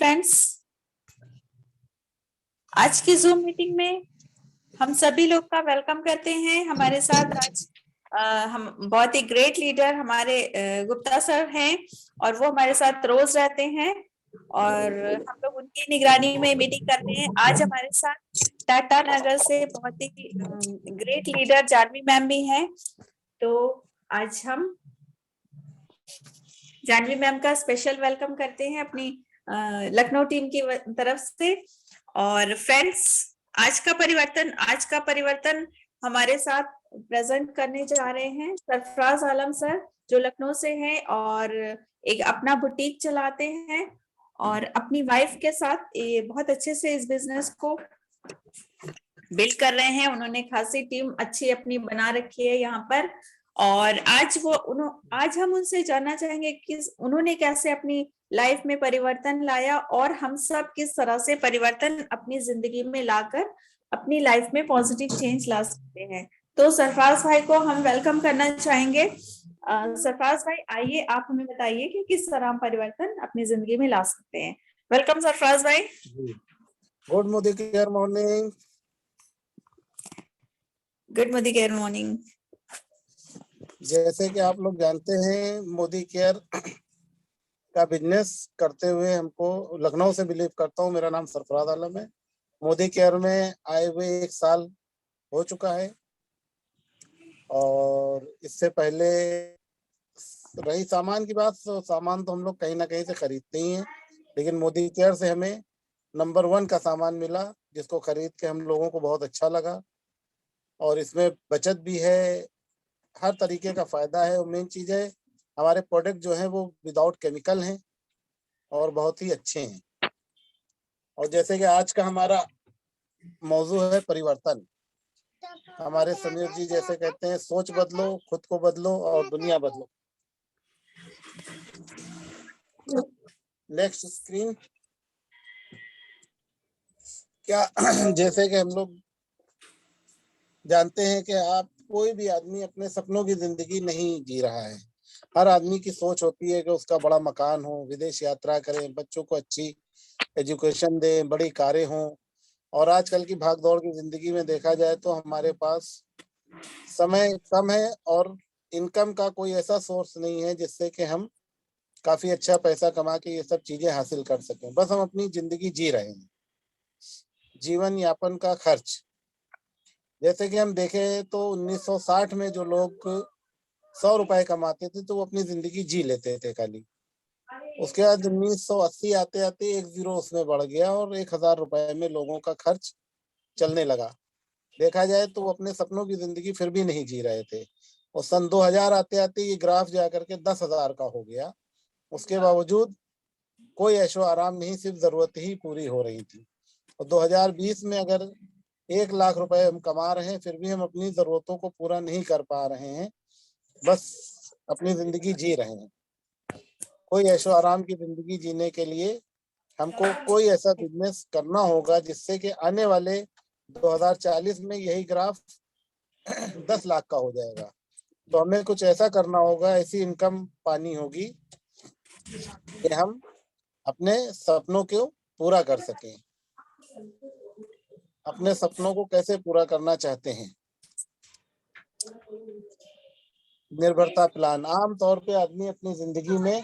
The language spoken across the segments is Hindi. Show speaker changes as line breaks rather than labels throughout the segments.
फ्रेंड्स, आज की जूम मीटिंग में हम सभी लोग का वेलकम करते हैं। हमारे साथ आज हम बहुत ही ग्रेट लीडर हमारे गुप्ता सर हैं और वो हमारे साथ रोज रहते हैं और हम लोग उनकी निगरानी में मीटिंग करते हैं। आज हमारे साथ टाटा नगर से बहुत ही ग्रेट लीडर जानवी मैम भी हैं। तो आज हम जानवी मैम का स्पेशल वेलकम करते हैं अपनी लखनऊ टीम की तरफ से। और फ्रेंड्स, आज का परिवर्तन हमारे साथ प्रेजेंट करने जा रहे हैं सरफराज आलम सर, जो लखनऊ से हैं और एक अपना बुटीक चलाते हैं और अपनी वाइफ के साथ ये बहुत अच्छे से इस बिजनेस को बिल्ड कर रहे हैं। उन्होंने खासी टीम अच्छी अपनी बना रखी है यहाँ पर। और आज हम उनसे जानना चाहेंगे कि उन्होंने कैसे अपनी लाइफ में परिवर्तन लाया और हम सब किस तरह से परिवर्तन अपनी जिंदगी में लाकर अपनी लाइफ में पॉजिटिव चेंज ला सकते हैं। तो सरफराज भाई को हम वेलकम करना चाहेंगे। सरफराज भाई, आइए आप हमें बताइए कि किस तरह हम परिवर्तन अपनी जिंदगी में ला सकते हैं। वेलकम सरफराज भाई।
Good Modi care morning.
Good Modi care morning.
जैसे कि आप लोग जानते हैं, मोदी केयर का बिजनेस करते हुए हमको लखनऊ से बिलीव करता हूँ। मेरा नाम सरफराज आलम है। मोदी केयर में आए हुए 1 साल हो चुका है और इससे पहले रही सामान की बात, तो सामान तो हम लोग कहीं ना कहीं से खरीदते ही हैं, लेकिन मोदी केयर से हमें नंबर 1 का सामान मिला, जिसको खरीद के हम लोगों को बहुत अच्छा लगा। और इसमें बचत भी है, हर तरीके का फायदा है। और मेन चीज है, हमारे प्रोडक्ट जो हैं वो विदाउट केमिकल हैं और बहुत ही अच्छे हैं। और जैसे कि आज का हमारा मौजू है परिवर्तन। हमारे समीर जी जैसे कहते हैं, सोच बदलो, खुद को बदलो और दुनिया बदलो। Next screen. क्या जैसे कि हम लोग जानते हैं कि आप कोई भी आदमी अपने सपनों की जिंदगी नहीं जी रहा है। हर आदमी की सोच होती है कि उसका बड़ा मकान हो, विदेश यात्रा करें, बच्चों को अच्छी एजुकेशन दें, बड़ी कारें हों। और आजकल की भागदौड़ की जिंदगी में देखा जाए तो हमारे पास समय कम है और इनकम का कोई ऐसा सोर्स नहीं है जिससे कि हम काफी अच्छा पैसा कमा के ये सब चीजें हासिल कर सकें। बस हम अपनी जिंदगी जी रहे हैं। जीवन यापन का खर्च, जैसे कि हम देखें तो 1960 में जो लोग 100 रुपए कमाते थे तो वो अपनी जिंदगी जी लेते थे खाली। उसके बाद 1980 आते आते 1 जीरो उसमें बढ़ गया और 1000 रुपए में लोगों का खर्च चलने लगा। देखा जाए तो वो अपने सपनों की जिंदगी फिर भी नहीं जी रहे थे। और सन 2000 आते आते ये ग्राफ जाकर के 10,000 का हो गया। उसके बावजूद कोई ऐशो आराम नहीं, सिर्फ जरूरत ही पूरी हो रही थी। और 2020 में अगर 1 लाख रुपए हम कमा रहे हैं, फिर भी हम अपनी जरूरतों को पूरा नहीं कर पा रहे हैं, बस अपनी जिंदगी जी रहे हैं। कोई ऐशो आराम की जिंदगी जीने के लिए हमको कोई ऐसा बिजनेस करना होगा जिससे कि आने वाले 2040 में यही ग्राफ 10 लाख का हो जाएगा। तो हमें कुछ ऐसा करना होगा, ऐसी इनकम पानी होगी कि हम अपने सपनों को पूरा कर सकें। अपने सपनों को कैसे पूरा करना चाहते हैं? निर्भरता प्लान। आम तौर पे आदमी अपनी जिंदगी में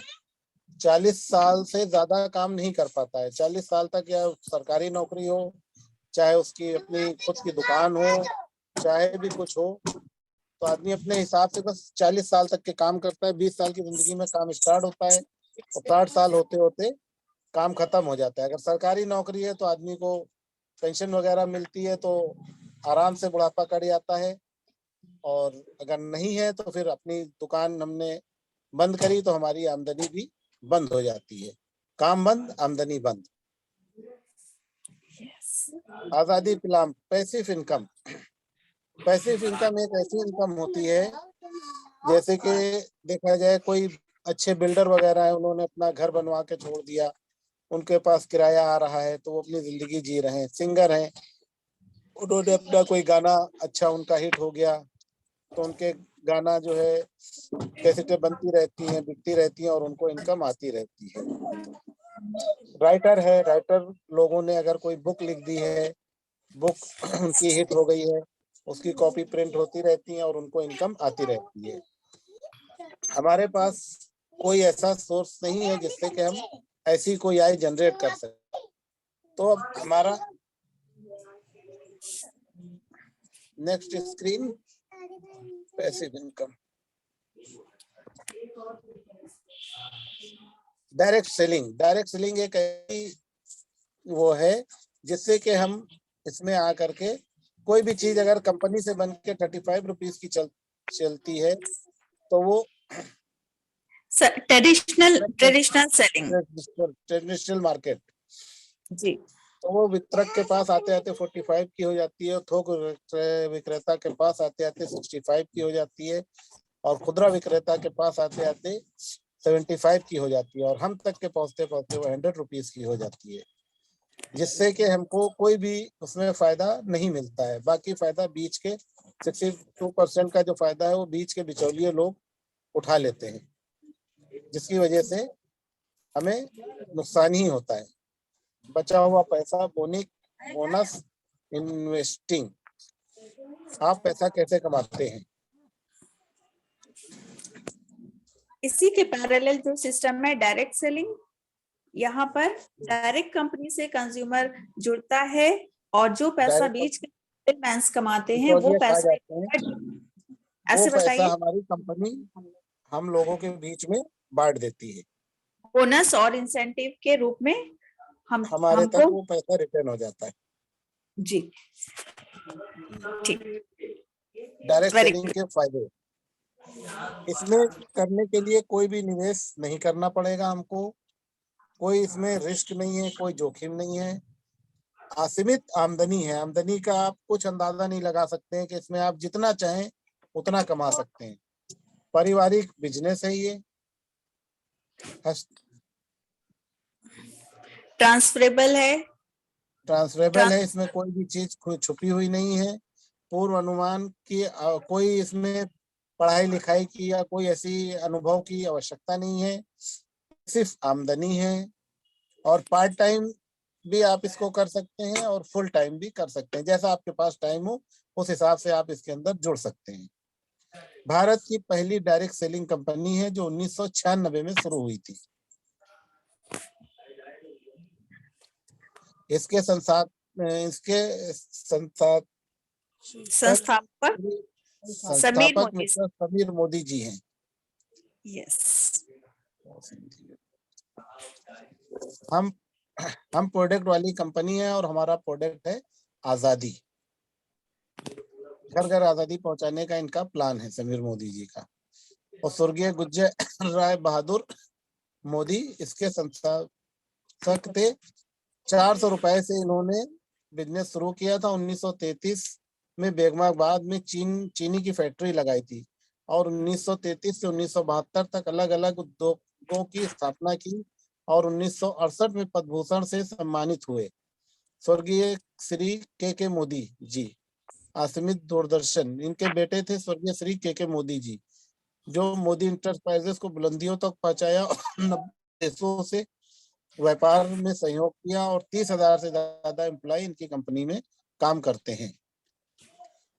40 साल से ज्यादा काम नहीं कर पाता है। 40 साल तक या सरकारी नौकरी हो, चाहे उसकी अपनी खुद की दुकान हो, चाहे भी कुछ हो, तो आदमी अपने हिसाब से बस 40 साल तक के काम करता है। 20 साल की जिंदगी में काम स्टार्ट होता है और 60 साल होते होते काम खत्म हो जाता है। अगर सरकारी नौकरी है तो आदमी को पेंशन वगैरह मिलती है तो आराम से बुढ़ापा कट जाता है। और अगर नहीं है तो फिर अपनी दुकान हमने बंद करी तो हमारी आमदनी भी बंद हो जाती है। काम बंद, आमदनी बंद। आजादी plan. Passive income. Passive income एक ऐसी इनकम होती है, जैसे कि देखा जाए कोई अच्छे बिल्डर वगैरह है, उन्होंने अपना घर बनवा के छोड़ दिया, उनके पास किराया आ रहा है तो वो अपनी जिंदगी जी रहे हैं। सिंगर हैं, उन्होंने अपना कोई गाना अच्छा उनका हिट हो गया तो उनके गाना जो है कैसेटें बनती रहती हैं, बिकती रहती हैं और उनको इनकम आती रहती है। राइटर है, राइटर लोगों ने अगर कोई बुक लिख दी है, बुक उनकी हिट हो गई है, उसकी कॉपी प्रिंट होती रहती है और उनको इनकम आती रहती है। हमारे पास कोई ऐसा सोर्स नहीं है जिससे कि हम ऐसी कोई आय जनरेट कर सकें। तो अब हमारा next screen, passive income, direct selling. Direct selling एक वो है जिससे कि हम इसमें आकर के कोई भी चीज अगर कंपनी से बन के 35 रुपीज की चलती है तो वो
ट्रेडिशनल सेलिंग
ट्रेडिशनल मार्केट,
जी,
तो वो वितरक के पास आते आते 45 की हो जाती है, थोक विक्रेता के पास आते आते 65 की हो जाती है और खुदरा विक्रेता के पास आते आते 75 की हो जाती है और हम तक के पहुंचते पहुंचते वो 100 रुपीज की हो जाती है, जिससे कि हमको कोई भी उसमें फायदा नहीं मिलता है। बाकी फायदा बीच के 62% का जो फायदा है वो बीच के बिचौलिए लोग उठा लेते हैं, जिसकी वजह से हमें नुकसान ही होता है। बचा हुआ पैसा बोनस इन्वेस्टिंग। आप पैसा कैसे कमाते हैं?
इसी के पैरेलल जो सिस्टम है डायरेक्ट सेलिंग, यहाँ पर डायरेक्ट कंपनी से कंज्यूमर जुड़ता है और जो पैसा बीच के मिडलमैन्स कमाते हैं वो पैसा ऐसे
वो पैसा
बताइए,
हमारी कंपनी हम लोगों के बीच में बांट देती है,
बोनस और इंसेंटिव के रूप में
हमारे तक वो पैसा रिटर्न हो जाता है।
जी, ठीक।
डायरेक्ट सेलिंग के फायदे, इसमें करने के लिए कोई भी निवेश नहीं करना पड़ेगा हमको, कोई इसमें रिस्क नहीं है, कोई जोखिम नहीं है, असीमित आमदनी है। आमदनी का आप कुछ अंदाजा नहीं लगा सकते हैं कि इसमें आप जितना चाहें उतना कमा सकते हैं। पारिवारिक बिजनेस है ये,
ट्रांसफरेबल है,
इसमें कोई भी चीज छुपी हुई नहीं है, पूर्व अनुमान की कोई इसमें पढ़ाई लिखाई की या कोई ऐसी अनुभव की आवश्यकता नहीं है, सिर्फ आमदनी है। और पार्ट टाइम भी आप इसको कर सकते हैं और फुल टाइम भी कर सकते हैं, जैसा आपके पास टाइम हो उस हिसाब से आप इसके अंदर जुड़ सकते हैं। भारत की पहली डायरेक्ट सेलिंग कंपनी है जो 1996 में शुरू हुई थी। इसके संस्थापक मिस्टर समीर मोदी जी हैं।
यस।
हम प्रोडक्ट वाली कंपनी है और हमारा प्रोडक्ट है आजादी। घर घर आजादी पहुंचाने का इनका प्लान है समीर मोदी जी का। और स्वर्गीय गुज्जर राय बहादुर मोदी इसके संस्थापक थे। 400 रुपए से इन्होंने बिजनेस शुरू किया था। 1933 में बेगमाबाद में चीनी की फैक्ट्री लगाई थी और 1933 से 1972 तक अलग अलग उद्योगों की स्थापना की और 1968 में पद्म भूषण से सम्मानित हुए। स्वर्गीय श्री के मोदी जी असीमित दूरदर्शन, इनके बेटे थे स्वर्गीय श्री के मोदी जी, जो मोदी इंटरप्राइजेस को बुलंदियों तक पहुंचाया और 90 देशों से व्यापार में सहयोग किया और 30,000 से ज्यादा एम्प्लॉय इनकी कंपनी में काम करते हैं।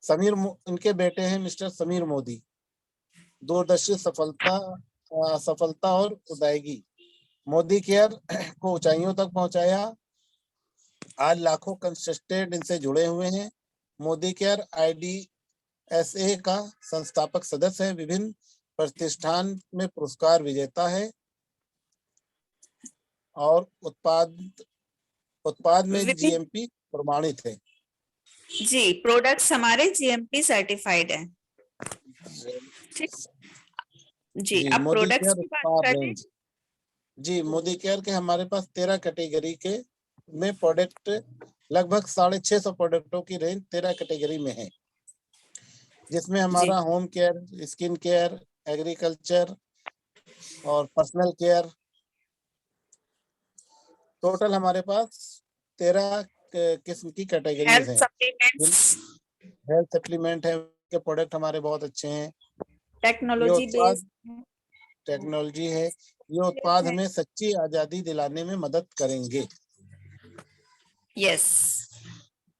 इनके बेटे हैं मिस्टर समीर मोदी। दूरदर्शी सफलता और उदायगी, मोदी केयर को ऊंचाइयों तक पहुंचाया। आज लाखों कंसल्टेंट इनसे जुड़े हुए हैं। मोदी केयर IDSA का संस्थापक सदस्य है, विभिन्न प्रतिष्ठान में पुरस्कार विजेता है और उत्पाद में GMP प्रमाणित है।
जी, प्रोडक्ट्स हमारे GMP सर्टिफाइड है। ठीक जी, अब प्रोडक्ट्स की बात करें।
जी, मोदी केयर के हमारे पास 13 कैटेगरी के में प्रोडक्ट, लगभग 650 प्रोडक्टों की रेंज 13 कैटेगरी में है, जिसमें हमारा home care, skin care, agriculture और पर्सनल केयर, टोटल हमारे पास 13 किस्म की कैटेगरीज हैं। हेल्थ सप्लीमेंट है के प्रोडक्ट हमारे बहुत अच्छे हैं। टेक्नोलॉजी है। ये उत्पाद हमें सच्ची आजादी दिलाने में मदद करेंगे।
यस,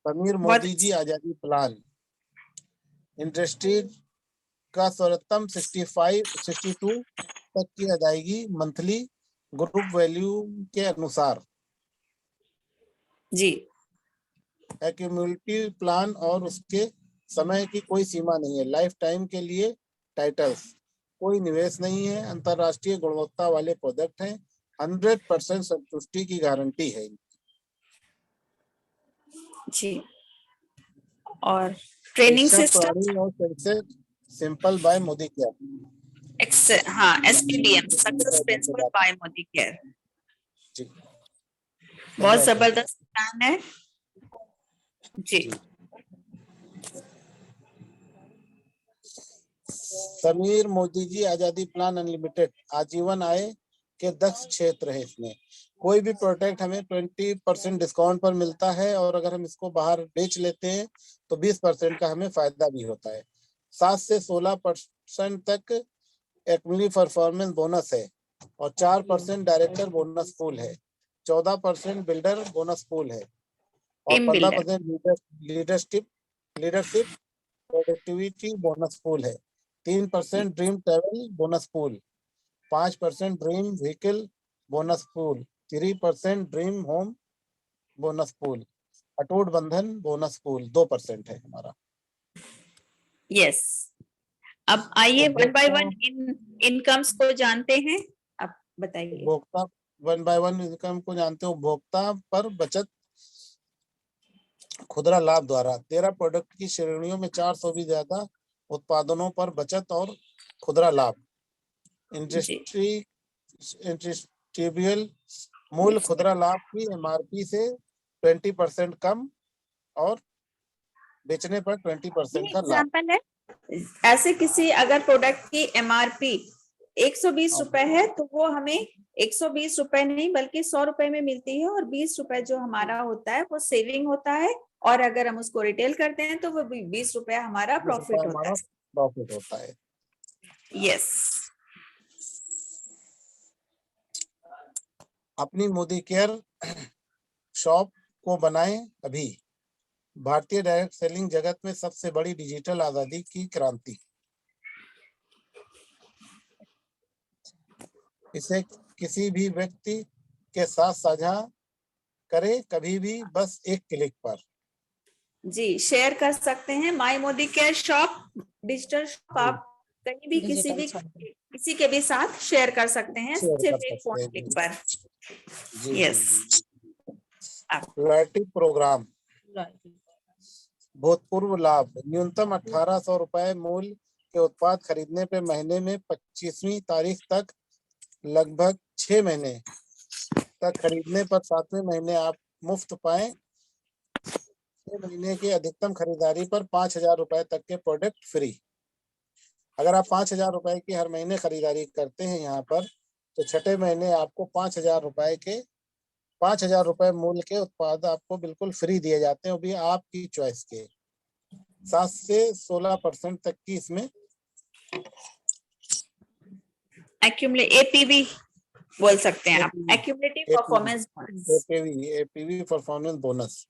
समीर मोदी जी आजादी प्लान, इंडस्ट्री का सर्वोत्तम 62 तक की अदायगी मंथली ग्रुप वैल्यू के अनुसार।
जी,
एक्यूमुलेटिव प्लान और उसके समय की कोई सीमा नहीं है। लाइफ टाइम के लिए टाइटल्स, कोई निवेश नहीं है। अंतरराष्ट्रीय गुणवत्ता वाले प्रोडक्ट हैं। 100% संतुष्टि की गारंटी है।
जी, और ट्रेनिंग सिस्टम
और सिंपल बाय मोदी केयर।
हाँ, SPDM, success principle by Modi care.
जी,
बहुत जबरदस्त प्लान है। जी,
समीर मोदी जी आजादी प्लान अनलिमिटेड, आजीवन आय के 10 क्षेत्र है। इसमें कोई भी प्रोडक्ट हमें 20% डिस्काउंट पर मिलता है, और अगर हम इसको बाहर बेच लेते हैं तो 20% का हमें फायदा भी होता है। 7 से 16% तक एक्मली परफॉर्मेंस बोनस है, और 4% डायरेक्टर बोनस पूल है, 14% बिल्डर बोनस पूल है, और
team builder.
15% leadership productivity bonus pool है, 3% dream travel bonus pool, 5% dream vehicle bonus pool, 3% dream home bonus pool, अटूट बंधन बोनस पूल 2% है हमारा।
यस, अब आइए one by one in incomes को जानते हैं। अब बताइए।
उपभोक्ता 1 बाय 1 इनकम को जानते हो। उपभोक्ता पर बचत खुदरा लाभ द्वारा 13 प्रोडक्ट की श्रेणियों में 400 भी ज्यादा उत्पादनों पर बचत और खुदरा लाभ। इंडस्ट्रियल मूल खुदरा लाभ की MRP से 20% कम, और बेचने पर 20% का लाभ।
एग्जाम्पल है, ऐसे किसी अगर प्रोडक्ट की MRP 120 रुपए है, तो वो हमें 120 रुपए नहीं बल्कि 100 रुपए में मिलती है, और 20 रुपए जो हमारा होता है वो सेविंग होता है, और अगर हम उसको रिटेल करते हैं तो वो 20 रुपए हमारा प्रॉफिट होता है।
प्रॉफिट होता है।
यस,
अपनी मोदी केयर शॉप को बनाएं अभी। भारतीय डायरेक्ट सेलिंग जगत में सबसे बड़ी डिजिटल आजादी की क्रांति। इसे किसी भी व्यक्ति के साथ साझा करें कभी भी, बस एक क्लिक पर। जी,
शेयर कर सकते हैं my Modi care shop, digital shop. आप कहीं भी किसी के भी साथ शेयर कर सकते हैं, सिर्फ एक फोन क्लिक पर। यस,
लॉयल्टी प्रोग्राम, भूतपूर्व लाभ, न्यूनतम 1800 रुपए मूल्य के उत्पाद खरीदने पे महीने में 25वीं तारीख तक लगभग 6 महीने तक खरीदने पर 7वें महीने आप मुफ्त पाएं। 6 महीने की अधिकतम खरीदारी पर 5000 रुपए तक के प्रोडक्ट फ्री। अगर आप 5000 रुपए की हर महीने खरीदारी करते हैं यहाँ पर, तो छठे महीने आपको 5000 रुपए मूल्य के उत्पाद आपको बिल्कुल फ्री दिए जाते हैं, वो भी आपकी चॉइस के। 7 से 16% तक की इसमें
APV बोल सकते हैं आप, accumulative performance bonus.
APV performance bonus.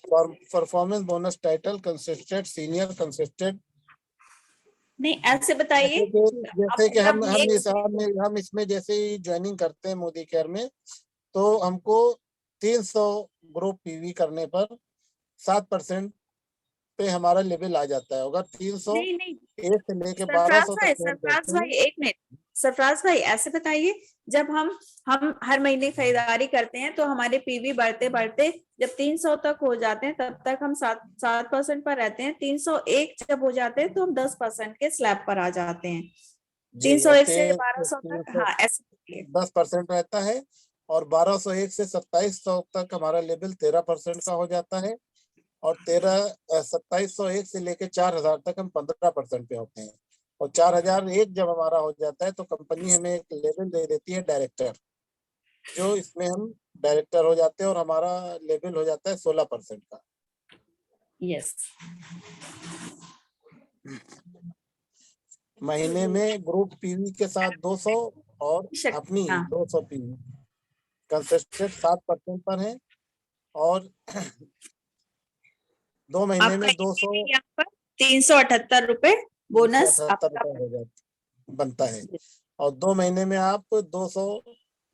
Performance bonus title consistent senior consistent.
नहीं, ऐसे बताइए।
जैसे कि हम इसमें जैसे ही ज्वाइनिंग करते हैं मोदी केयर में, तो हमको 300 ग्रुप PV करने पर 7% पे हमारा लेवल आ जाता है। अगर 301 से लेके 1200 तक।
सरफराज भाई एक मिनट, सरफराज भाई ऐसे बताइए, जब हम हर महीने खरीदारी करते हैं तो हमारे PV बढ़ते बढ़ते जब 300 तक हो जाते हैं, तब तक हम 7% पर रहते हैं। 301 जब हो जाते हैं तो हम 10% के स्लैब पर आ जाते हैं। 301 से 1200 तक, हाँ ऐसे
10% रहता है, और 1201 से 2700 तक हमारा लेवल 13% का हो जाता है, और 2701 से लेके 4000 तक हम 15% पे होते हैं। और 4001 जब हमारा हो जाता है तो कंपनी हमें एक लेवल दे देती है डायरेक्टर, जो इसमें हम डायरेक्टर हो जाते हैं, और हमारा लेवल हो जाता है 16% का।
यस,
महीने में ग्रुप PV के साथ 200 और अपनी
हाँ
200 पीवी कंसेस्टेड 7% पर है और 2 महीने
आपका
में 200
यहाँ पर 378 रुपए बोनस
378
आपका
रुपए हो जाता बनता है। और 2 महीने में आप 200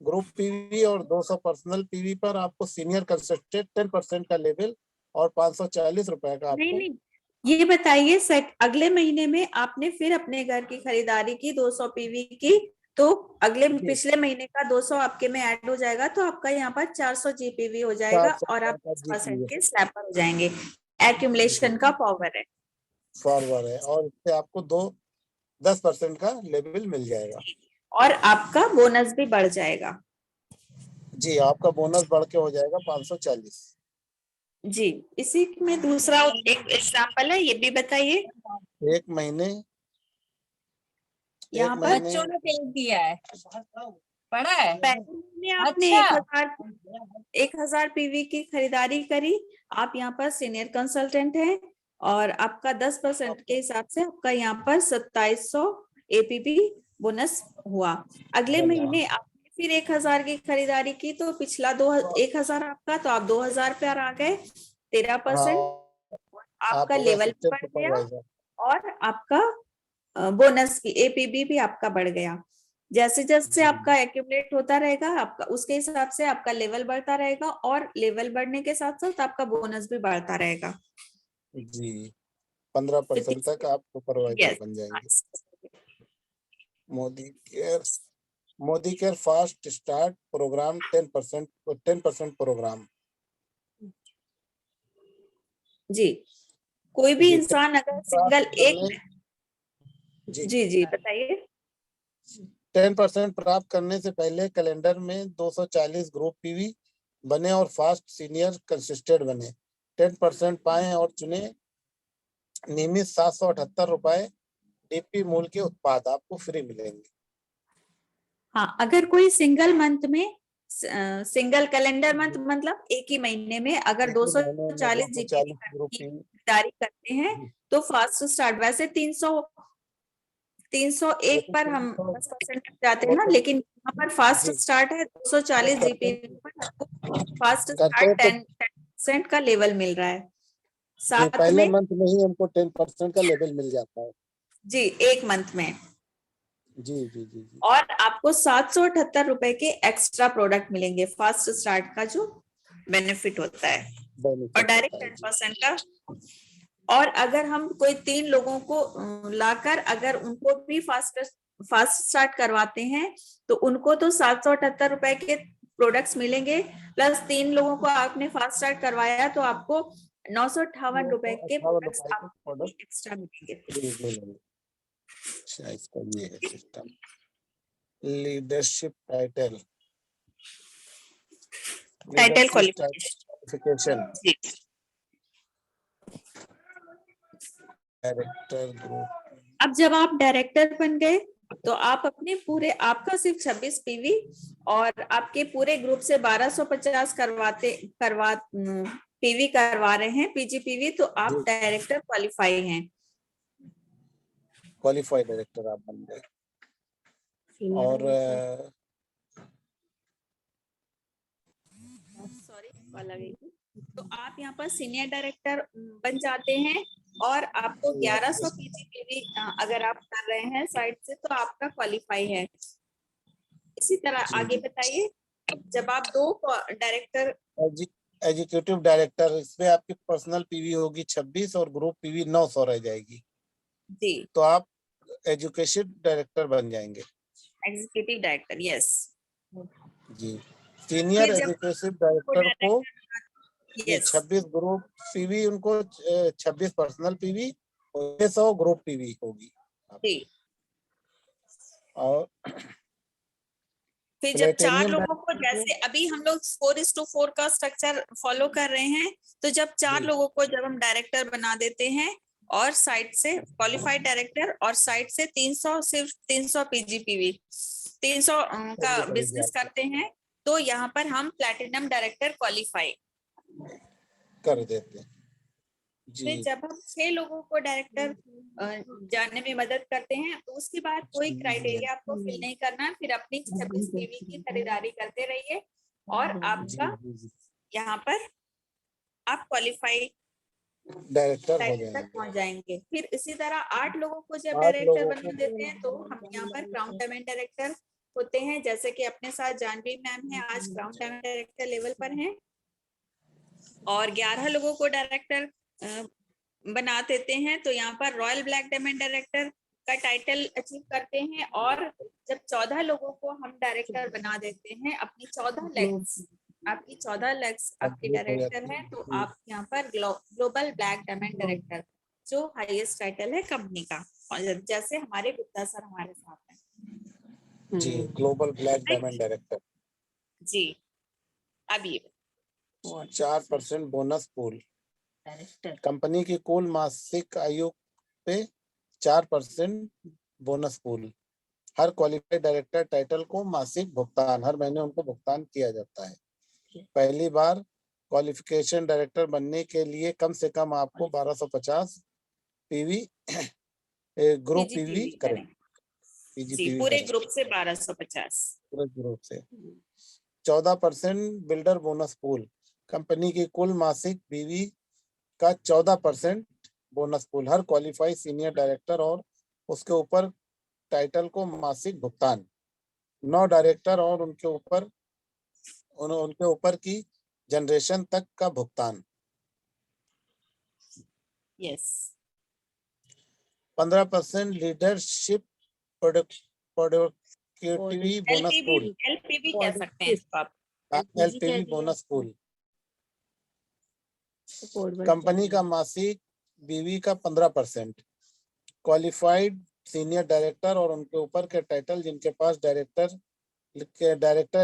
ग्रुप पीवी और 200 पर्सनल पीवी पर आपको सीनियर कंसेस्टेड 10% का लेवल और 540 रुपए का
नहीं
आपको।
नहीं, ये बताइए अगले महीने में आपने फिर अपने घर की खरीदारी की 200 पीवी की, तो अगले
जी
पिछले महीने का 200 आपके में ऐड हो जाएगा, तो आपका यहाँ पर 400 जीपीवी हो जाएगा
400
और आप
का
10%
जीपीवी
के स्लैब पर हो जाएंगे। एक्यूमुलेशन का पावर है।
फॉरवर्ड है और इससे आपको 10% का लेवल मिल जाएगा।
और आपका बोनस भी बढ़ जाएगा।
जी आपका बोनस बढ़ के हो जाएगा 540।
जी, इसी में दूसरा एक एग्जाम्पल है, ये भी बताइए।
एक महीने
यहाँ पर
बच्चों ने भेज दिया है, पढ़ा है।
पहले महीने आपने
अच्छा।
1000 पीवी की खरीदारी करी, आप यहाँ पर सीनियर कंसल्टेंट हैं और आपका 10% के हिसाब से आपका यहाँ पर 2700 एपीपी बोनस हुआ। अगले महीने आपने फिर 1000 की खरीदारी की, तो पिछला 1000 आपका, तो आप 2000 पर आ गए, 13%
आप
आपका
हो गए
लेवल
असिस्टेंट
बढ़ गया
सुपरवाइजर।
और आपका बोनस भी एपीबी भी आपका बढ़ गया। जैसे जैसे आपका एक्यूमुलेट होता रहेगा, आपका उसके हिसाब से आपका लेवल बढ़ता रहेगा और लेवल बढ़ने के साथ साथ आपका बोनस भी बढ़ता रहेगा।
जी 15% तक आप सुपरवाइजर बन जाएंगे। Modi care fast start program 10% program.
जी, कोई भी
जी
इंसान अगर सिंगल एक जी जी बताइए।
10% प्राप्त करने से पहले कैलेंडर में 240 ग्रुप पीवी बने और फास्ट सीनियर कंसिस्टेंट बने। 10% पाए और चुने नियमित 778 रुपए डीपी मूल्य के उत्पाद आपको फ्री मिलेंगे।
हाँ, अगर कोई सिंगल मंथ में सिंगल कैलेंडर मंथ मतलब एक ही महीने में अगर 240 जीपी
ग्रुप
की
पीवी
खरीदारी करते हैं तो फास्ट स्टार्ट, वैसे 301 पर हम 10% जाते हैं ना, लेकिन यहाँ पर फास्ट स्टार्ट है 240 जीपी पर आपको फास्ट स्टार्ट 10% का लेवल मिल रहा है साथ
पहले
में।
मंथ में ही हमको 10% का लेवल मिल जाता है।
जी, एक मंथ में।
जी जी जी जी।
और आपको 778 रुपए के एक्स्ट्रा प्रोडक्ट मिलेंगे फास्ट स्टार्ट का जो बेनिफिट होता है, और डायरेक्ट 10% का। और अगर हम कोई 3 लोगों को लाकर अगर उनको भी फास्ट स्टार्ट करवाते हैं तो उनको तो 778 रुपए के प्रोडक्ट्स मिलेंगे, प्लस 3 लोगों को आपने फास्ट स्टार्ट करवाया तो आपको 958 रुपए के प्रोडक्ट्स आपको एक्स्ट्रा मिलेंगे।
अच्छा इसका ये है system. Leadership title qualification director group.
अब जब आप डायरेक्टर बन गए तो आप अपने पूरे, आपका सिर्फ 26 पीवी और आपके पूरे ग्रुप से 1250 पीवी करवा रहे हैं, पीजीपीवी, तो आप डायरेक्टर क्वालिफाई हैं।
क्वालिफाइड डायरेक्टर आप बन गए। और
तो आप यहाँ पर सीनियर डायरेक्टर बन जाते हैं और आपको 1100 पीजीपीवी अगर आप कर रहे हैं साइड से तो आपका क्वालिफाई है। इसी तरह आगे बताइए। जब आप 2 डायरेक्टर
एग्जीक्यूटिव डायरेक्टर, इसमें आपकी पर्सनल पीवी होगी 26 और ग्रुप पीवी 900 रह जाएगी
जी,
तो आप एजुकेशन डायरेक्टर बन जाएंगे।
एग्जीक्यूटिव डायरेक्टर, यस
जी। सीनियर एजुकेशन डायरेक्टर को 26 ग्रुप पीवी, उनको 26 पर्सनल पीवी और 100 ग्रुप पीवी होगी। और
फिर जब 4 लोगों को, जैसे अभी हम लोग 4:4 का स्ट्रक्चर फॉलो कर रहे हैं, तो जब 4 लोगों को जब हम डायरेक्टर बना देते हैं और साइड से क्वालिफाइड डायरेक्टर और साइड से 300, सिर्फ 300 पीजीपीवी 300 का बिजनेस करते हैं, तो यहाँ पर हम प्लैटिनम डायरेक्टर क्वालिफाई
कर देते हैं। जी
फिर जब हम 6 लोगों को डायरेक्टर जानने में मदद करते हैं तो उसके बाद कोई क्राइटेरिया आपको फिल नहीं करना, फिर अपनी 26 पीवी की खरीदारी करते रहिए और
जी
आपका
जी
यहाँ पर आप क्वालिफाई
डायरेक्टर हो
टाइटल तक
जाएंगे।
पहुंच जाएंगे। फिर इसी तरह 8 लोगों को जब
8
डायरेक्टर
लोगों
बना
को
देते हैं तो हम यहाँ पर क्राउन डायमंड डायरेक्टर होते हैं, जैसे कि अपने साथ जानवी मैम है, आज क्राउन डायमंड डायरेक्टर लेवल पर हैं। और 11 लोगों को डायरेक्टर बना देते हैं तो यहाँ पर रॉयल ब्लैक डायमंड डायरेक्टर का टाइटल अचीव करते हैं। और जब 14 लोगों को हम डायरेक्टर बना देते हैं, अपनी 14 लेग्स, आपकी 14 लेग्स आपके
कंप्लीट हो
डायरेक्टर
जाती
हैं, तो
है।
आप यहाँ पर ग्लोबल ब्लैक डायमंड डायरेक्टर, जो हाईएस्ट टाइटल है कंपनी का, और जैसे हमारे गुप्ता सर हमारे साथ हैं
जी ग्लोबल ब्लैक डायमंड डायरेक्टर।
जी। अब ये
4% बोनस पूल,
डायरेक्टर
कंपनी की कुल मासिक आयु पे 4% बोनस पूल। हर क्वालिफाइड डायरेक्टर टाइटल को मासिक भुगतान, हर महीने उनको भुगतान किया जाता है। पहली बार क्वालिफिकेशन डायरेक्टर बनने के लिए कम से कम आपको 1250 पीवी ग्रुप पीवी करें,
जी,
पीजीपीवी
पूरे
करें
ग्रुप से 1250।
पूरे ग्रुप से। 14% बिल्डर बोनस पूल, कंपनी की कुल मासिक पीवी का 14% बोनस पूल। हर क्वालिफाइड सीनियर डायरेक्टर और उसके ऊपर टाइटल को मासिक भुगतान। 9 डायरेक्टर और उनके ऊपर की जनरेशन तक का भुगतान।
Yes.
15% leadership productivity bonus pool,
LPB कह सकते हैं इसको आप।
एलपीवी बोनस पूल। कंपनी का मासिक बीवी का 15%। क्वालिफाइड सीनियर डायरेक्टर और उनके ऊपर के टाइटल जिनके पास डायरेक्टर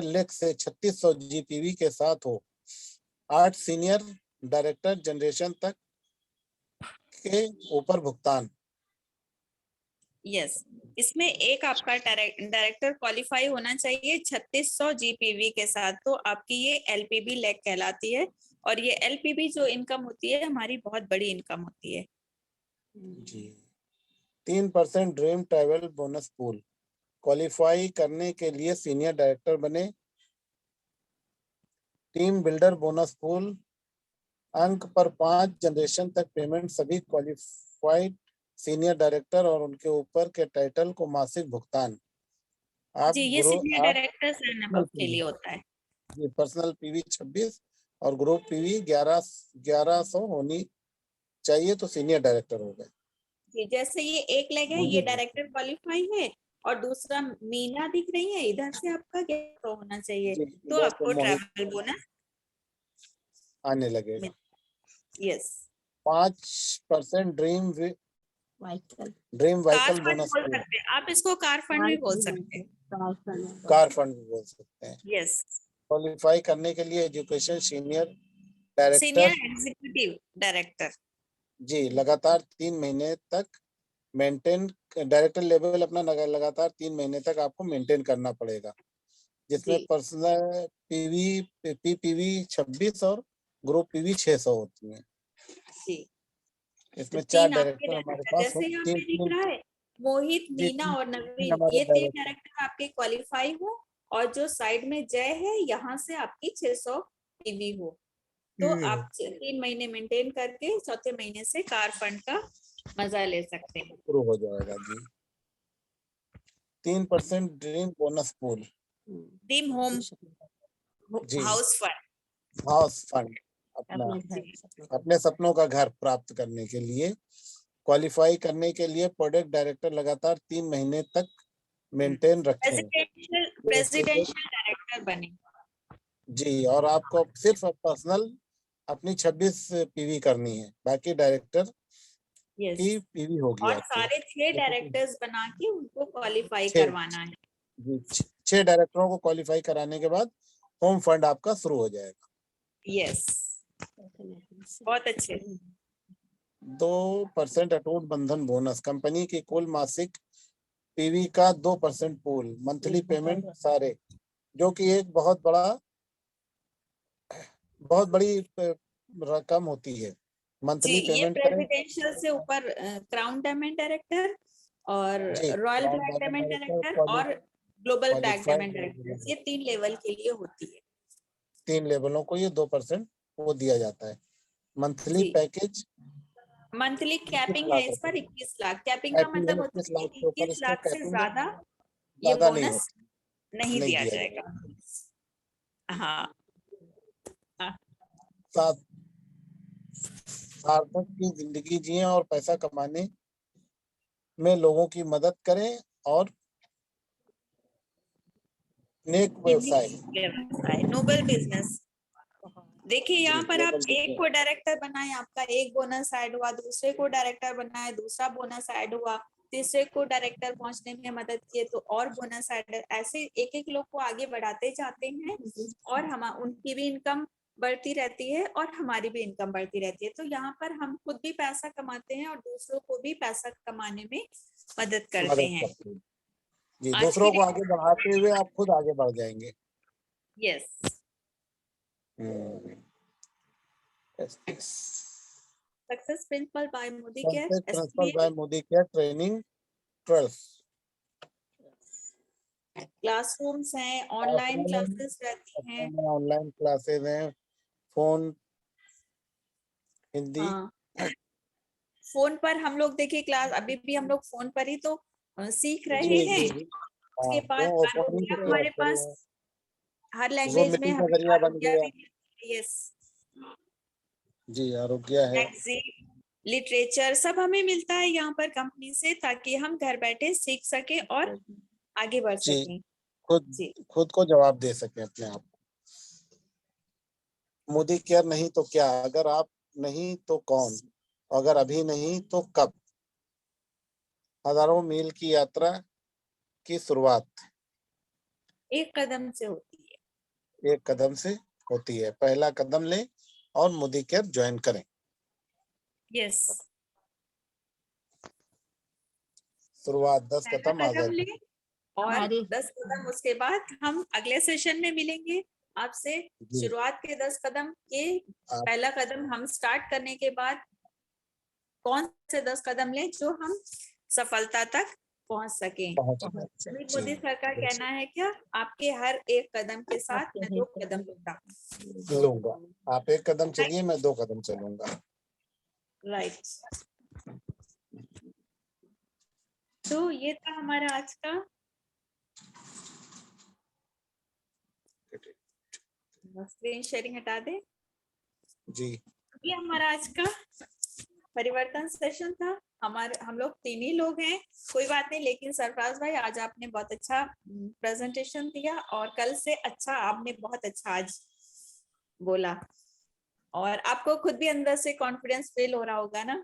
लेख से 3600 जीपीवी के साथ हो। 8 सीनियर डायरेक्टर जनरेशन तक के ऊपर भुगतान।
यस, इसमें एक आपका डायरेक्टर क्वालिफाई होना चाहिए 3600 जीपीवी के साथ, तो आपकी ये एलपीबी लेग कहलाती है। और ये एलपीबी जो इनकम होती है हमारी बहुत बड़ी इनकम होती है
जी। 3% dream travel bonus pool, qualify करने के लिए सीनियर डायरेक्टर बने। टीम बिल्डर बोनस पूल, अंक पर 5 जनरेशन तक पेमेंट सभी क्वालिफाइड सीनियर डायरेक्टर और उनके ऊपर के टाइटल को मासिक भुगतान। आप
जी। ये सीनियर डायरेक्टर्स एंड अबव के लिए होता है।
जी पर्सनल पीवी 26 और ग्रुप पीवी 1100 होनी चाहिए तो सीनियर डायरेक्टर हो गए।
जी, जैसे ये एक लेग है, ये डायरेक्टर क्वालिफाई है, और दूसरा मीना दिख रही है, इधर से आपका क्या होना चाहिए, तो आपको ट्रैवल बोनस
आने लगेगा।
Yes.
5% dream
car
vehicle
fund
bonus
बोल
पूल,
सकते हैं आप, इसको कार फंड भी बोल सकते हैं।
कार फंड भी बोल सकते हैं।
यस।
क्वालिफाई करने के लिए education senior
senior
director
executive director.
जी लगातार 3 महीने तक मेंटेन, डायरेक्टर लेवल अपना लगातार 3 महीने तक आपको मेंटेन करना पड़ेगा, जिसमें
जी
पर्सनल पीपीवी 26 और ग्रुप पीवी 600 होती है।
जी।
इसमें
तो
4
तीन आपके
डायरेक्टर हमारे
डायरेक्टर
पास हो,
जैसे यहाँ पे दिख
तीन
रहा है, मोहित,
जी
मीना और
तीन
नवीन,
हमारे
ये 3
डायरेक्टर।
डायरेक्टर आपके क्वालिफाई हो, और जो साइड में जय है यहाँ से आपकी 600 पीवी हो, तो आप 3 महीने मेंटेन करके चौथे महीने से कार फंड का मजा ले सकते हैं।
शुरू हो जाएगा जी। 3% dream bonus pool,
dream home
जी
हाउस फंड।
हाउस फंड, अपने सपनों का घर प्राप्त करने के लिए। क्वालिफाई करने के लिए प्रोडक्ट डायरेक्टर लगातार 3 महीने तक मेंटेन रखें
प्रेसिडेंशियल डायरेक्टर बने।
जी। और आपको सिर्फ पर्सनल अपनी 26 पीवी करनी है, बाकी डायरेक्टर की पीवी होगी
और
आपकी।
सारे 6 डायरेक्टर्स बना के उनको क्वालिफाई करवाना है।
जी 6 डायरेक्टरों को क्वालिफाई कराने के बाद होम फंड आपका शुरू हो जाएगा।
यस, बहुत अच्छे।
2% अटूट बंधन बोनस, कंपनी की कुल मासिक पीवी का 2% पूल, मंथली पेमेंट सारे, जो कि एक बहुत बड़ी रकम होती है। मंथली
ये
पेमेंट करें।
प्रेसिडेंशियल से ऊपर क्राउन डायमंड डायरेक्टर और
जी,
royal
Crown
black
Diamond
diamond
Director,
director और global black
qualified
diamond director, ये 3 लेवल के लिए होती है।
3 लेवलों को ये 2% वो दिया जाता है। मंथली
जी।
पैकेज
मंथली
21
कैपिंग है
लाख
इस पर
रुपए,
21 लाख। कैपिंग का
कैपिंग
मतलब
है
होता
21
है
लाख
कि
के ऊपर
21
इसका
लाख से
कैपिंग है,
ज्यादा ये
ज्यादा नहीं
बोनस
होता,
नहीं
नहीं
दिया
दिया
जाएगा। हाँ हाँ,
सार्थक की जिंदगी जिए और पैसा कमाने में लोगों की मदद करें और नेक व्यवसाय।
Noble business. देखिए यहाँ
जी,
पर आप
global
एक
business।
को डायरेक्टर बनाए, आपका एक बोनस ऐड हुआ, दूसरे को डायरेक्टर बनाए, दूसरा बोनस ऐड हुआ, तीसरे को डायरेक्टर पहुंचने में मदद किए तो और बोनस ऐड, ऐसे एक एक लोग को आगे बढ़ाते जाते हैं और हम उनकी भी इनकम बढ़ती रहती है और हमारी भी इनकम बढ़ती रहती है। तो यहाँ पर हम खुद भी पैसा कमाते हैं और दूसरों को भी पैसा कमाने में मदद करते हैं।
करते हैं। जी,
आज
दूसरों
की
को आगे बढ़ाते हुए आप खुद आगे बढ़ जाएंगे।
Yes. Success principle by Modi care,
principal by Modi care training trust.
Classrooms हैं, ऑनलाइन क्लासेस रहती हैं।
ऑनलाइन क्लासेस हैं, फोन हिंदी।
हाँ, फोन पर हम लोग देखिए क्लास अभी भी हम लोग फोन पर ही तो सीख रहे हैं। उसके
हाँ,
बाद
तो फोन ही
आरोग्य
पे
हमारे
क्लास
पास
करें,
हर
जो
लैंग्वेज में
मीटिंग का
हमें
जरिया बन
आरोग्य
गया।
भी, यस,
जी, आरोग्य है।
लिटरेचर सब हमें मिलता है यहाँ पर कंपनी से, ताकि हम घर बैठे सीख सके और आगे बढ़
जी,
सकें। जी,
खुद को जवाब दे सके अपने आप। मोदी केयर नहीं तो क्या, अगर आप नहीं तो कौन, अगर अभी नहीं तो कब। हजारों मील की यात्रा की शुरुआत
एक कदम से होती है।
एक कदम से होती है, पहला कदम लें और मोदी केयर ज्वाइन करें।
यस,
शुरुआत 10
पहला
कदम
कदम
आगे।
ले और 10 कदम उसके बाद हम अगले सेशन में मिलेंगे आपसे।
जी,
शुरुआत के 10 कदम के,
आप
पहला कदम हम स्टार्ट करने के बाद कौन से 10 कदम लें जो हम सफलता तक पहुंच सकें।
पहुंच
मोदी सर का कहना है क्या, आपके हर एक कदम के साथ मैं 2 कदम लूंगा।
लूंगा। आप एक कदम चलिए, मैं 2 कदम चलूंगा।
राइट। तो ये था हमारा आज का स्क्रीन शेयरिंग, हटा दे।
जी,
ये हमारा आज का परिवर्तन सेशन था। हम लोग 3 ही लोग हैं, कोई बात नहीं, लेकिन सरफराज भाई आज आपने बहुत अच्छा प्रेजेंटेशन दिया और कल से अच्छा, आपने बहुत अच्छा आज बोला और आपको खुद भी अंदर से कॉन्फिडेंस फील हो रहा होगा ना।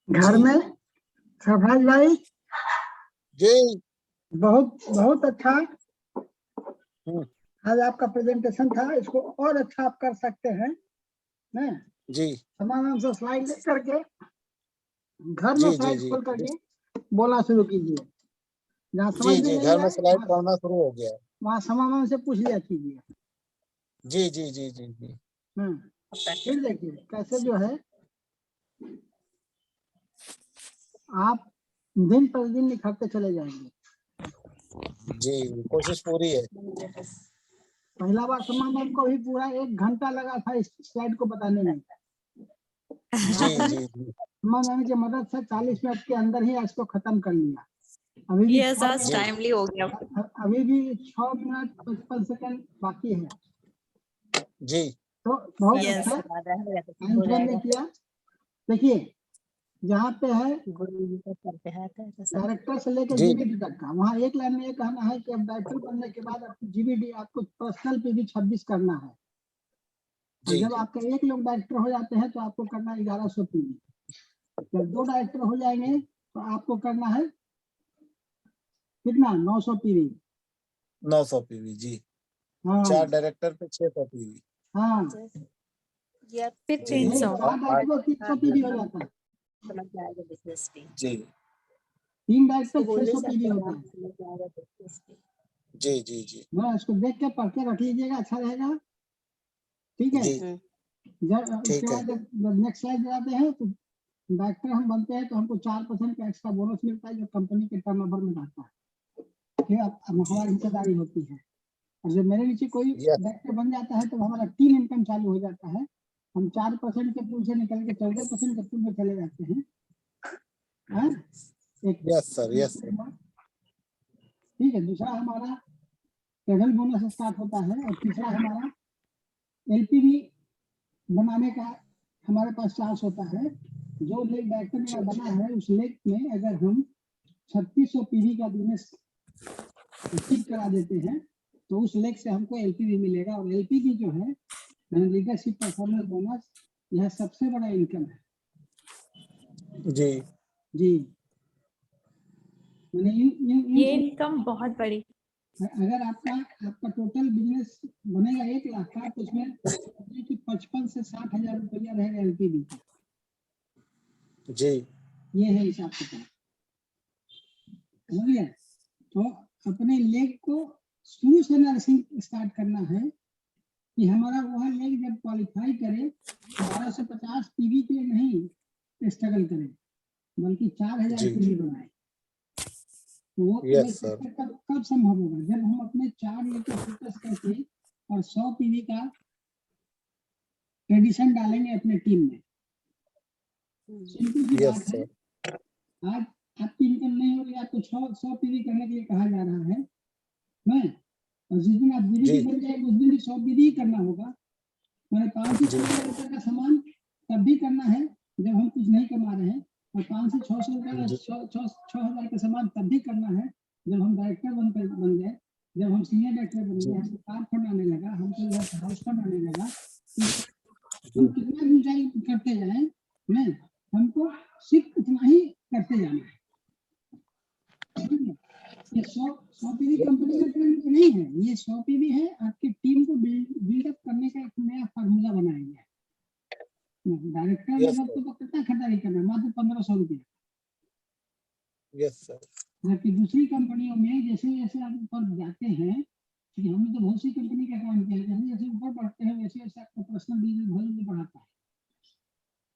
घर में सरफराज भाई
जी,
बहुत बहुत अच्छा आज आपका प्रेजेंटेशन था। इसको और अच्छा आप कर सकते हैं ना।
जी,
समाधान से स्लाइड लेकर करके घर में
जी, जी,
स्लाइड
जी,
खोल करके बोला शुरू कीजिए। जहाँ समझ
जी,
में
जी,
नहीं
घर में
आए
स्लाइड पढ़ना शुरू हो गया।
वहाँ समाधान से पूछ लिया कीजिए।
जी, जी, जी, जी, जी।
फिर देखिए कैसे जो है आप दिन पर दिन निखरते चले जाएंगे।
जी, कोशिश पूरी है।
पहला बार समाधान को भी पूरा 1 घंटा लगा था इस स्लाइड को बताने में।
जी, जी, जी,
समाधान की मदद से 40 मिनट के अंदर ही इसको खत्म कर लिया। अभी भी
यस, आज टाइमली हो गया।
अभी भी 6 मिनट 55 सेकंड बाकी है।
जी,
तो बहुत
Yes.
अच्छा टाइम फ्रेम किया। देखिए जहाँ पे है डायरेक्टर से लेकर
जी,
जीबीडी तक का, वहाँ एक लाइन में ये कहना है कि अब डायरेक्टर बनने के बाद आपको जीबीडी, आपको पर्सनल पे भी 26 करना है।
जी,
जब आपके 1 लोग डायरेक्टर हो जाते हैं तो आपको करना 1100 पीवी। जब 2 डायरेक्टर हो जाएंगे तो आपको करना है कितना, 900 पीवी।
900 पीवी। जी,
हाँ
4 डायरेक्टर पे 600 पीवी।
हाँ,
या फिर
जी,
300।
4 डायरेक्टर 300 पीवी हो जाता है।
जी,
3 डायरेक्टर 600 पीवी होता है।
जी, जी, जी,
मैं इसको देख के पढ़ के रख लीजिएगा, अच्छा रहेगा। ठीक है।
जी
जब
ठीक
इसके
है।
बाद जब नेक्स्ट स्लाइड जाते हैं तो डायरेक्टर हम बनते हैं तो हमको 4% का एक्स्ट्रा बोनस मिलता है जो कंपनी के टर्नओवर में आता है। फिर अब हमारी हिस्सेदारी होती है। और जब मेरे नीचे कोई
यस
डायरेक्टर बन जाता है तो हमारा 3 इनकम चालू हो जाता है। हम 4% के पूल से निकल के 14% के पूल में चले जाते हैं। हाँ?
Yes sir, yes sir.
ठीक है। दूसरा हमारा ट्रेवल बोनस स्टार्ट होता है और तीसरा हमारा एलपीवी बनाने का हमारे पास चांस होता है। जो लेक डायरेक्टर मेरा बना है उस लेक में अगर हम 3600 पीवी का बिजनेस अचीव करा देते हैं तो उस लेक से हमको एलपीवी मिलेगा। और एलपीवी जो है लीडरशिप परफॉर्मेंस बोनस, यह सबसे बड़ा इनकम है
जी
जी। मैंने
ये इनकम बहुत बड़ी।
अगर आपका टोटल बिजनेस बनेगा 1 लाख का तो उसमें 55 से 60,000 रुपया रहेगा एलपीवी का।
जी
ये है हिसाब किताब। समझ गए? तो अपने लेग को शुरू से नर्सिंग स्टार्ट करना है कि हमारा वह लेग जब क्वालिफाई करे 1250 पीवी के नहीं स्ट्रगल करे बल्कि 4000
जी
पीवी बनाए। तो वो
यस सर।
कब संभव होगा? जब हम अपने 4 लेग को फोकस करके और 100 पीवी का एडिशन डालेंगे अपने टीम में। सिंपल सी
यस
बात है।
सर।
आज आपकी इनकम नहीं हो रही, आपको 100 पीवी करने के लिए कहा जा रहा है मैं, और जिस दिन आप
जी
वीडी बन जाएंगे उस दिन भी 100 पीवी ही करना होगा। मैंने 5 से 6 रुपए का सामान तब भी करना है जब हम कुछ नहीं कमा रहे हैं, और 5 से 600 रुपए
जी
6,000 का सामान तब भी करना है जब हम डायरेक्टर बन गए, जब हम सीनियर डायरेक्टर बन गए, हमको कार फंड आने लगा, हमको हाउस फंड आने लगा। हम कितना ऊंचाई करते जाए मैं, हमको सिर्फ उतना ही करते जाना है। ये 100 पीवी कंपनी का ट्रेंड नहीं है, ये 100 पीवी है आपकी टीम को बिल्डअप करने का एक नया फार्मूला बनाया गया है। डायरेक्टर लेवल तो कितना खरीदारी करना, मात्र 1500 रुपया।
Yes sir.
जबकि दूसरी कंपनियों में जैसे जैसे आप ऊपर जाते हैं, क्योंकि हमने तो बहुत सी कंपनी का काम किया है, जैसे जैसे ऊपर बढ़ते हैं वैसे वैसे आपका पर्सनल बिजनेस वैल्यू बढ़ाता है।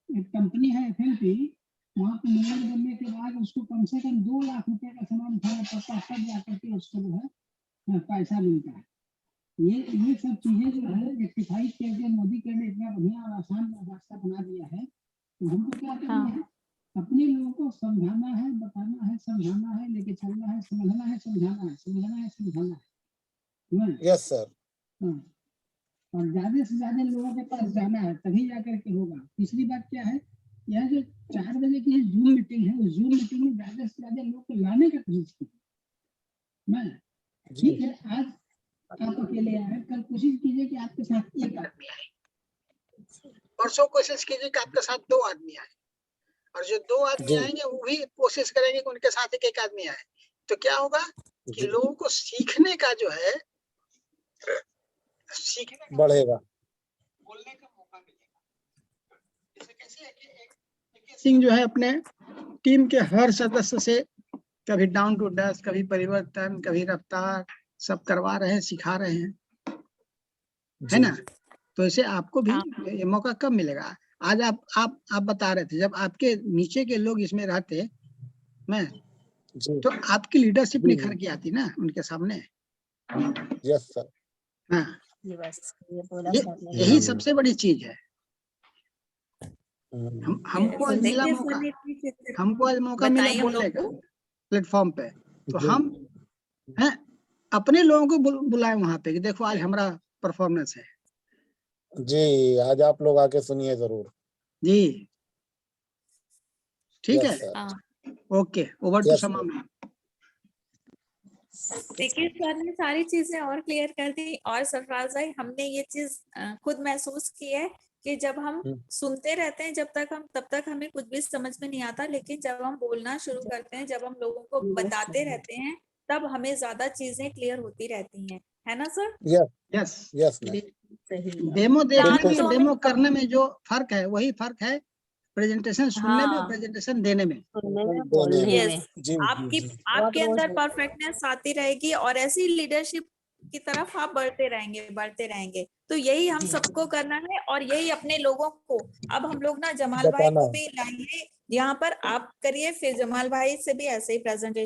एक कंपनी है एफएलपी, वहाँ पे मेयर बनने के बाद उसको कम से कम 2 लाख रुपए का सामान उठाना पड़ता है, तब जाकर के उसको जो है पैसा मिलता है। ये सब चीजें जो है रेक्टिफाई करके मोदी के ने इतना बढ़िया और आसान रास्ता बना दिया है। तो हमको क्या करना है, अपने लोगों को समझाना है, बताना है, समझाना है, लेके चलना है, समझना है, समझाना है, समझाना है, समझाना है।
Yes sir.
और ज्यादा से ज्यादा लोगों के पास जाना है, तभी जाकर के होगा। तीसरी बात क्या है, यह जो 4 बजे की जूम मीटिंग है, उस जूम मीटिंग में ज्यादा से ज्यादा लोग को लाने का कोशिश कीजिए। मैं ठीक है, आज आप अकेले आए, कल कोशिश कीजिए कि आपके साथ एक आदमी आए, परसों कोशिश कीजिए कि आपके साथ 2 आदमी आए, और जो 2 आदमी आएंगे वो भी कोशिश करेंगे कि उनके साथ एक आदमी आए। तो क्या होगा कि लोगों को सीखने का जो है, सीखने का
बढ़ेगा,
बोलने का मौका मिलेगा। जैसे कैसे है कि सिंह जो है अपने टीम के हर सदस्य से कभी डाउन टू डस्ट, कभी परिवर्तन, कभी रफ्तार, सब करवा रहे हैं, सिखा रहे हैं, है ना। तो ऐसे आपको भी ये मौका कब मिलेगा? आज आप बता रहे थे, जब आपके नीचे के लोग इसमें रहते मैं, तो आपकी लीडरशिप निखर के आती ना उनके सामने।
Yes sir.
हाँ,
ये बस ये बोला
यही सबसे बड़ी चीज है। हमको आज मिला
देखिए
मौका,
सर,
हमको आज मौका मिला
बताइए हम
बोलने
लोग
का
को।
प्लेटफॉर्म पे, तो हम हैं अपने लोगों को बुलाए वहां पे कि देखो आज हमारा परफॉर्मेंस है
जी। आज आप लोग आके सुनिए जरूर
जी। ठीक है,
हाँ,
ओके, ओवर टू समा मैम।
देखिए सर ने सारी चीजें और क्लियर कर दी। और सरफराज भाई, हमने ये चीज खुद महसूस की है कि जब हम सुनते रहते हैं तब तक हमें कुछ भी समझ में नहीं आता, लेकिन जब हम बोलना शुरू करते हैं, जब हम लोगों को बताते रहते हैं, तब हमें ज्यादा चीजें क्लियर होती रहती हैं, है ना सर?
यस
यस
डेमो देखने में,
तो
डेमो करने में जो फर्क है वही फर्क है प्रेजेंटेशन सुनने में, प्रेजेंटेशन देने में।
यस, आपके अंदर परफेक्टनेस आती रहेगी और ऐसी लीडरशिप की तरफ आप बढ़ते रहेंगे। तो यही हम सबको करना है और यही अपने लोगों को अब हम लोग ना जमाल भाई
बताना
को
है।
भी लाएंगे यहाँ पर, आप करिए फिर जमाल भाई से भी ऐसे ही प्रेजेंटेशन